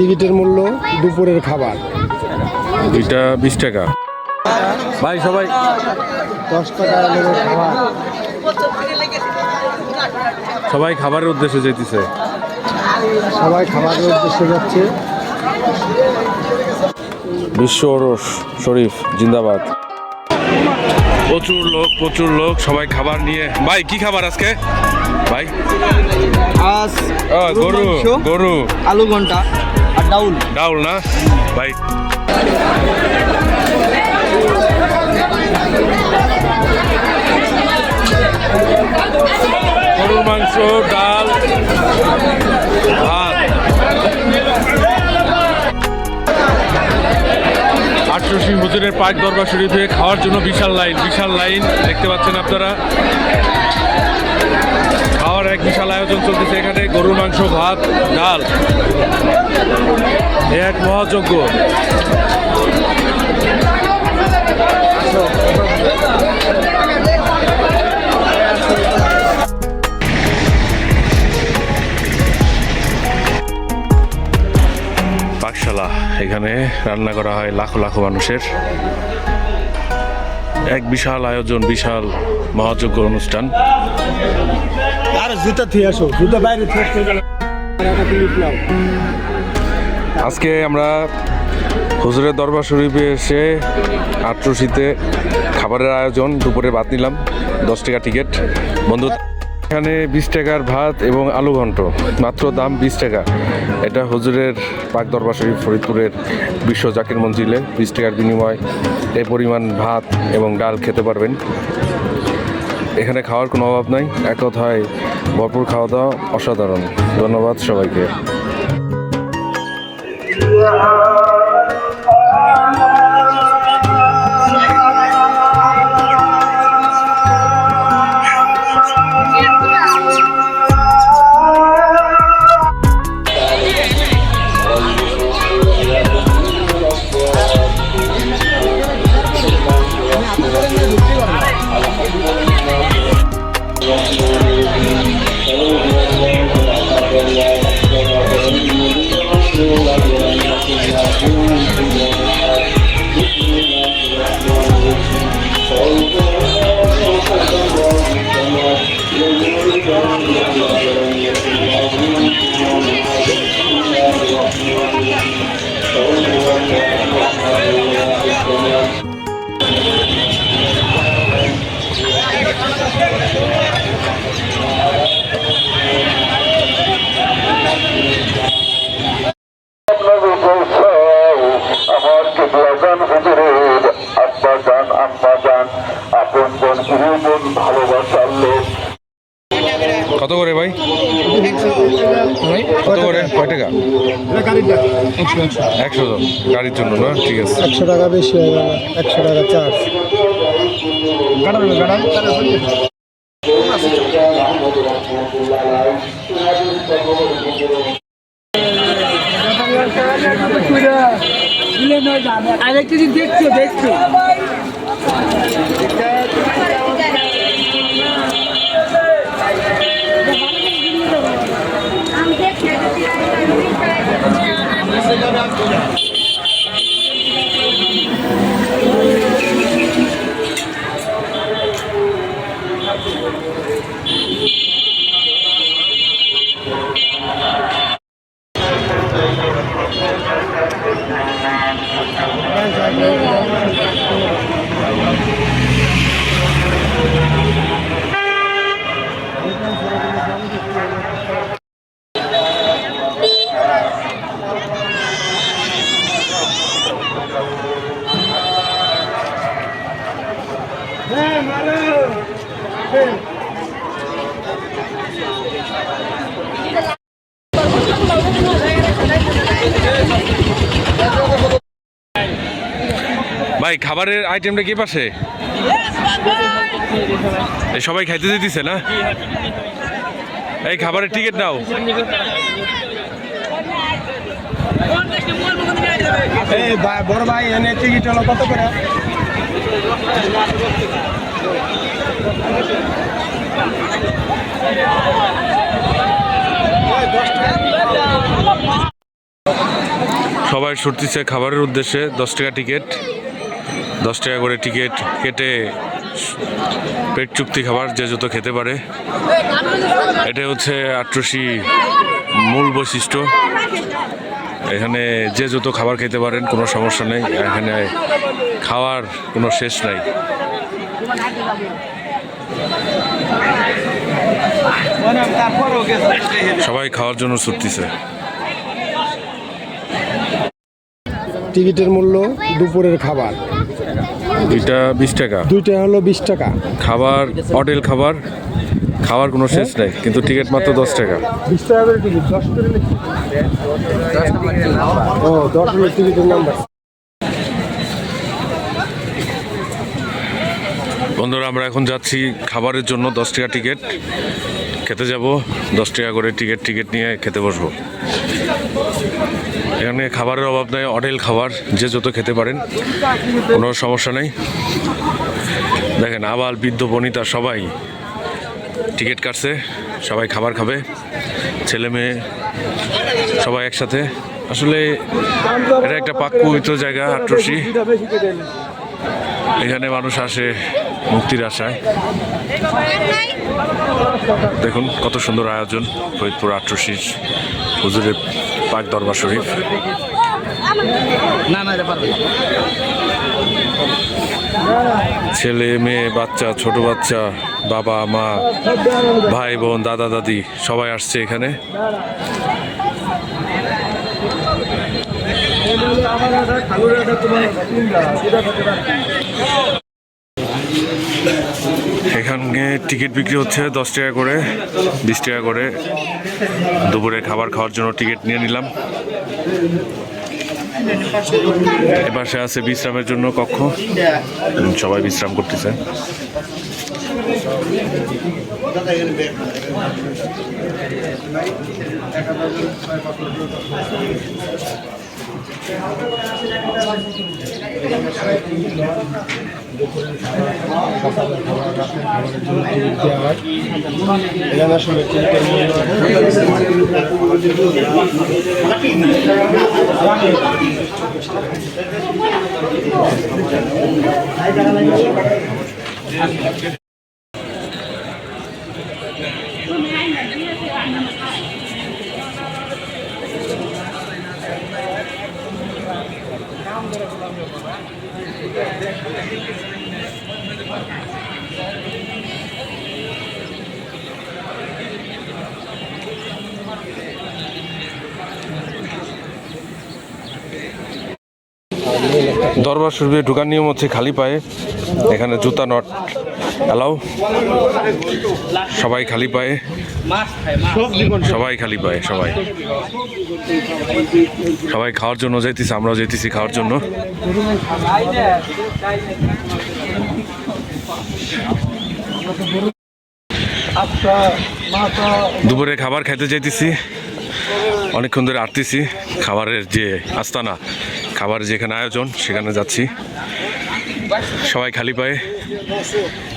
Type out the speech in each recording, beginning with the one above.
টিকিটের মূল্য, দুপুরের খাবার। দুইটা 20 টাকা। ভাই সবাই 10 টাকা খাবার। সবাই খাবারের উদ্দেশ্যে যেতেছে। সবাই খাবারের উদ্দেশ্যে যাচ্ছে। বিশ্ব ওরস শরীফ জিন্দাবাদ। প্রচুর লোক সবাই খাবার নিয়ে। ভাই কি খাবার আজকে ভাই? আজ গরু আলু ঘন্টা আর ডাউল না ভাই। গরুর মাংস, ডাল, ভাত। 800 বছরের পাক দরবার শরীফে খাওয়ার জন্য বিশাল লাইন দেখতে পাচ্ছেন আপনারা। খাওয়ার এক বিশাল আয়োজন চলতেছে এখানে। গরুর মাংস, ভাত, ডাল, এক মহাযজ্ঞ। পাকশালা, এখানে রান্না করা হয় লাখো মানুষের। এক বিশাল আয়োজন, বিশাল মহাযজ্ঞ অনুষ্ঠান। আজকে আমরা হুজুরের দরবার শরীফে এসে 800-তে খাবারের আয়োজন। দুপুরে ভাত নিলাম, 10 টাকা টিকিট। বন্ধু এখানে 20 টাকার ভাত এবং আলু ঘন্ট, মাত্র দাম 20 টাকা। এটা হুজুরের পাক দরবার শরীফ ফরিদপুরের বিশ্ব জাকির মঞ্জিলে 20 টাকার বিনিময় এই পরিমাণ ভাত এবং ডাল খেতে পারবেন। এখানে খাওয়ার কোনো অভাব নাই, এক কথায় ভরপুর খাওয়া দাওয়া, অসাধারণ। ধন্যবাদ সবাইকে। কত করে ভাই? কত করে? কয় টাকা? 100 গাড়ির জন্য না? ঠিক আছে। 100 টাকা বেশি হয়ে গেল, 100 টাকা চার্জ। আরেকটা দিন দেখছো ভাই খাবারের আইটেমটা কি পাশে? সবাই খাইতে দিতেছে না? এই খাবারের টিকিট নাও। বড় ভাই এনে টিকিট হলো কত করে? সবাই ছুটতেছে খাবারের উদ্দেশ্যে। 10 টাকা টিকিট, 10 টাকা করে টিকিট কেটে পেট চুক্তি খাবার যে যত খেতে পারে। এটা হচ্ছে আট্রসি মূল বৈশিষ্ট্য। এখানে যে যত খাবার খেতে পারেন, কোনো সমস্যা নেই। এখানে খাওয়ার কোনো শেষ নাই। সবাই খাওয়ার জন্য ছুটতেছে। টিকিটের মূল্য দুপুরের খাবার দুইটা 20 টাকা, দুইটা হলো 20 টাকা। খাবার হোটেল খাবার, খাওয়ার কোনো শেষ নেই, কিন্তু টিকিট মাত্র 10 টাকা। 20 টাকা করে টিকিট, 10 করে ও 10 হলো টিকিটের নাম্বার। বন্ধুরা, আমরা এখন যাচ্ছি খাবারের জন্য। 10 টাকা টিকিট, খেতে যাব। 10 টাকা করে টিকিট নিয়ে খেতে বসবো। এখানে খাবারের অভাব নেই, হোটেল খাবার যে যত খেতে পারেন, কোনো সমস্যা নেই। দেখেন, আবাল বৃদ্ধ বনিতা সবাই টিকিট কাটছে, সবাই খাবার খাবে, ছেলে মেয়ে সবাই একসাথে। আসলে এটা একটা পাক পবিত্র জায়গা আট্রসি। এখানে মানুষ আসে মুক্তির আশায়। দেখুন কত সুন্দর আয়োজন ফরিদপুর আট্রসির হুজুরের পাক দরবার শরীফ। ছেলে মেয়ে বাচ্চা, ছোট বাচ্চা, বাবা মা, ভাই বোন, দাদা দাদি সবাই আসছে এখানে। এখানে টিকিট বিক্রি হচ্ছে 10 টাকা করে, 20 টাকা করে। দুপুরে খাবার খাওয়ার জন্য টিকিট নিয়ে নিলাম। এপাশে আছে বিশ্রামের জন্য কক্ষ, সবাই বিশ্রাম করতেছে। দরবার শরীফে ঢোকার নিয়ম হচ্ছে খালি পায়ে। এখানে জুতা নট অ্যালাউ। সবাই খালি পায়ে, সবাই খালি পায়ে, সবাই খাওয়ার জন্য যাইতেছি। আমরাও যাইতেছি খাওয়ার জন্য। দুপুরে খাবার খাইতে যাইতেছি। অনেকক্ষণ ধরে আটতেছি। খাবারের যে আস্তানা, খাবারের যেখানে আয়োজন, সেখানে যাচ্ছি। সবাই খালি পায়ে,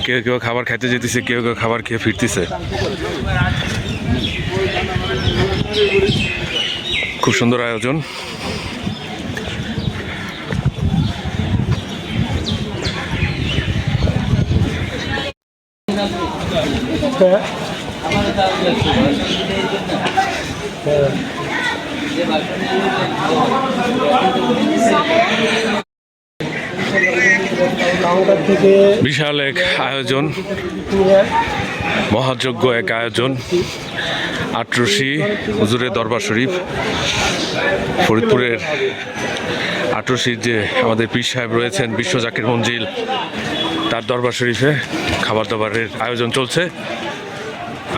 কেউ কেউ খাবার খাইতে যেতেছে, কেউ কেউ খাবার খেয়ে ফিরতেছে। খুব সুন্দর আয়োজন। বিশাল এক আয়োজন, মহাযজ্ঞ এক আয়োজন। আট্রসি হুজুরের দরবার শরীফ, ফরিদপুরের আট্রসির যে আমাদের পীর সাহেব রয়েছেন, বিশ্ব জাকির মঞ্জিল, তার দরবার শরীফে খাবার দাবারের আয়োজন চলছে।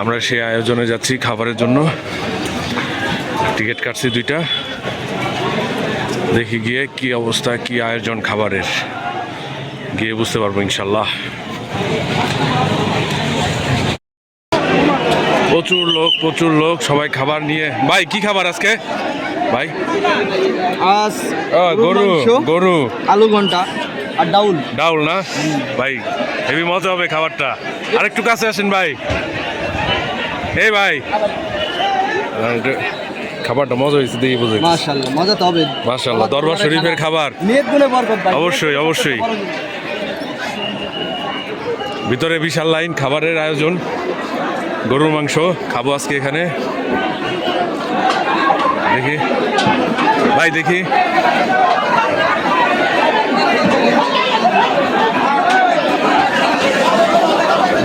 আমরা সেই আয়োজনে যাচ্ছি খাবারের জন্য। টিকিট কাটছি 2টা। দেখি গিয়ে কি অবস্থা, কি আয়োজন খাবারের, গিয়ে বুঝতে পারবো ইনশাল্লাহ। প্রচুর লোক সবাই খাবার নিয়ে। ভাই কি খাবার আজকে ভাই? আজ গরু আলু ঘন্টা আর ডাউল না ভাই? হেভি মজা হবে খাবারটা। আরেকটু কাছে আসেন ভাই। এই ভাই, খাবারটা মজা হয়েছে দেখি বুঝে। মাশাআল্লাহ, মজা তো হবে। মাশাআল্লাহ, দরবার শরীফের খাবার নিয়ত গুলো বরকত ভাই। অবশ্যই অবশ্যই। ভিতরে বিশাল লাইন, খাবারের আয়োজন, গরুর মাংস খাবো আজকে এখানে। দেখি ভাই, দেখি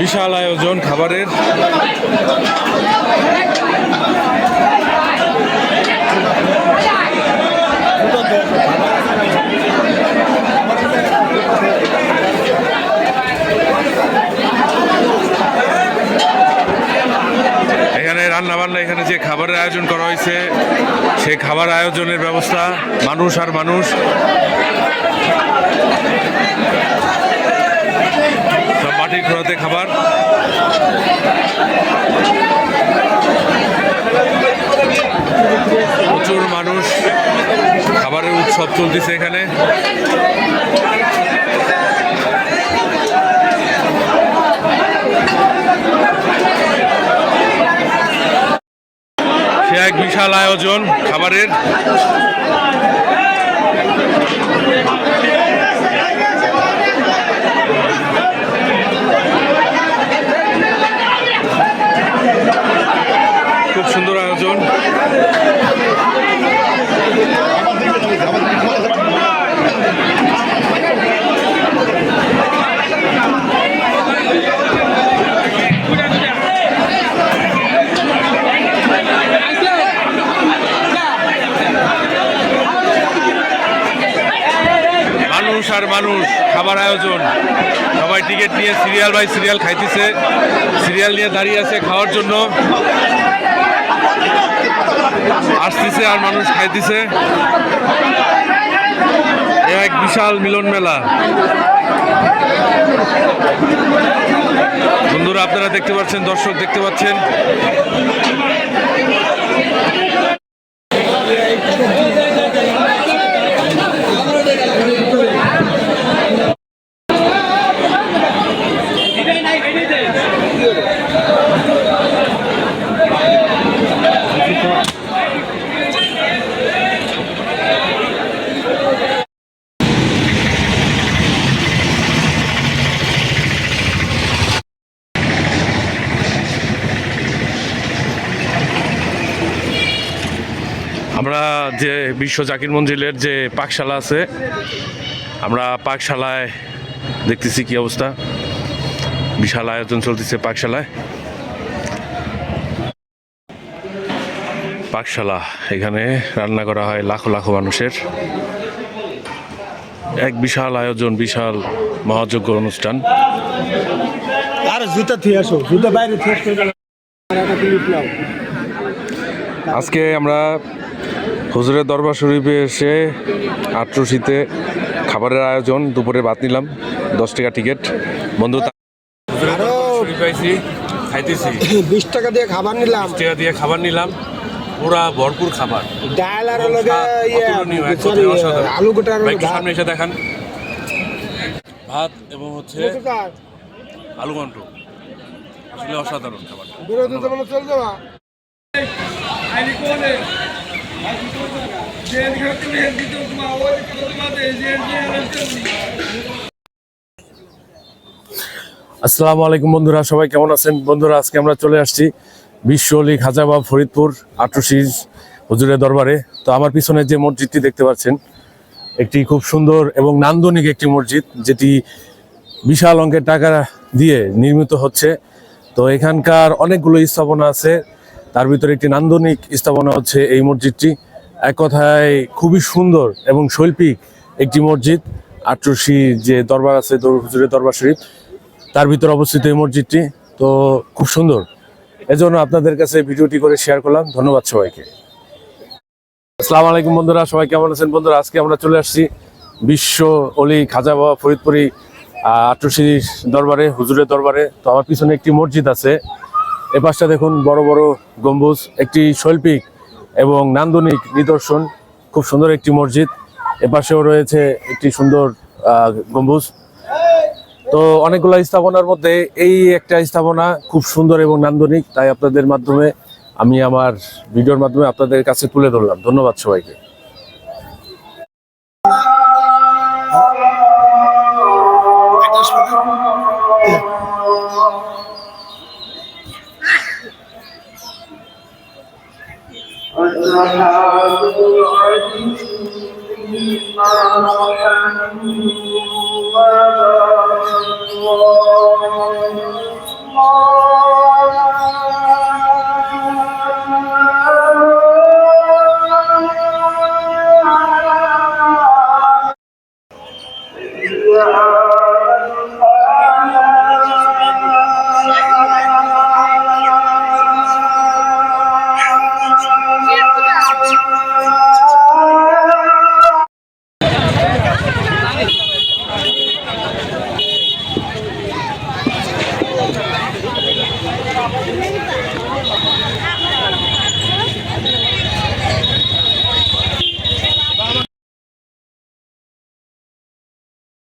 বিশাল আয়োজন খাবারের। এখানে রান্না বান্না, এখানে যে খাবারের আয়োজন করা হয়েছে সেই খাবার আয়োজনের ব্যবস্থা, মানুষ আর মানুষ, সব মাটির খোঁড়াতে খাবার। প্রচুর মানুষ, খাবারের উৎসব চলতেছে এখানে। সে এক বিশাল আয়োজন খাবারের। খুব সুন্দর আয়োজন। মানুষ আর মানুষ, খাবার আয়োজন, সবাই টিকিট নিয়ে সিরিয়াল বাই সিরিয়াল খাইতেছে, সিরিয়াল নিয়ে দাঁড়িয়ে আছে খাওয়ার জন্য, আসতেছে আর মানুষ খাইতেছে। এক বিশাল মিলন মেলা। বন্ধুরা আপনারা দেখতে পাচ্ছেন, দর্শক দেখতে পাচ্ছেন, আমরা যে বিশ্ব জাকির মঞ্জিলের যে পাকশালা আছে, আমরা পাকশালায় দেখতেছি কি অবস্থা। বিশাল আয়োজন চলতেছে পাকশালায়। পাকশালা, এখানে রান্না করা হয় লাখো লাখো মানুষের। এক বিশাল আয়োজন, বিশাল মহাযজ্ঞ অনুষ্ঠান। আর জুতা থুই আসো, জুতা বাইরে থুই। আজকে আমরা হুজুরের দরবার শরীফে এসে আটরশিতে খাবারের আয়োজন, দুপুরে ভাত নিলাম, 10 টাকা টিকিট। বন্ধু খাইতেছি 20 টাকা দিয়ে খাবার নিলাম, 20 টাকা দিয়ে খাবার নিলাম, পুরা ভরপুর খাবার, ডাল আর আলু গোটা সামনে এসে দেখান। ভাত এবং হচ্ছে আলু ঘন্ট, আসলে অসাধারণ খাবার। আসসালামু আলাইকুম বন্ধুরা, সবাই কেমন আছেন? বন্ধুরা আজকে আমরা চলে আসছি বিশ্ব অলি খাজাবাব ফরিদপুর আটরশির হুজুরের দরবারে। তো আমার পিছনে যে মসজিদটি দেখতে পাচ্ছেন, একটি খুব সুন্দর এবং নান্দনিক একটি মসজিদ, যেটি বিশাল অঙ্কের টাকা দিয়ে নির্মিত হচ্ছে। তো এখানকার অনেকগুলো স্থাপনা আছে, তার ভিতরে একটি নান্দনিক স্থাপনা হচ্ছে এই মসজিদটি। এক কথায় খুবই সুন্দর এবং শৈল্পিক একটি মসজিদ। আটরশির যে দরবার আছে, হুজুরের দরবার শরীফ, তার ভিতরে অবস্থিত এই মসজিদটি। তো খুব সুন্দর, এজন্য আপনাদের কাছে ভিডিওটি করে শেয়ার করলাম। ধন্যবাদ সবাইকে। আসসালামু আলাইকুম বন্ধুরা, সবাই কেমন আছেন? বন্ধুরা আজকে আমরা চলে আসছি বিশ্ব অলি খাজা বাবা ফরিদপুরি আটরশির দরবারে, হুজুরের দরবারে। তো আমার পিছনে একটি মসজিদ আছে, এ পাশটা দেখুন বড় বড় গম্বুজ, একটি শৈল্পিক এবং নান্দনিক নিদর্শন, খুব সুন্দর একটি মসজিদ। এ পাশেও রয়েছে একটি সুন্দর গম্বুজ। তো অনেকগুলো স্থাপনার মধ্যে এই একটা স্থাপনা খুব সুন্দর এবং নান্দনিক, তাই আপনাদের মাধ্যমে আমি আমার ভিডিওর মাধ্যমে আপনাদের কাছে তুলে ধরলাম। ধন্যবাদ সবাইকে।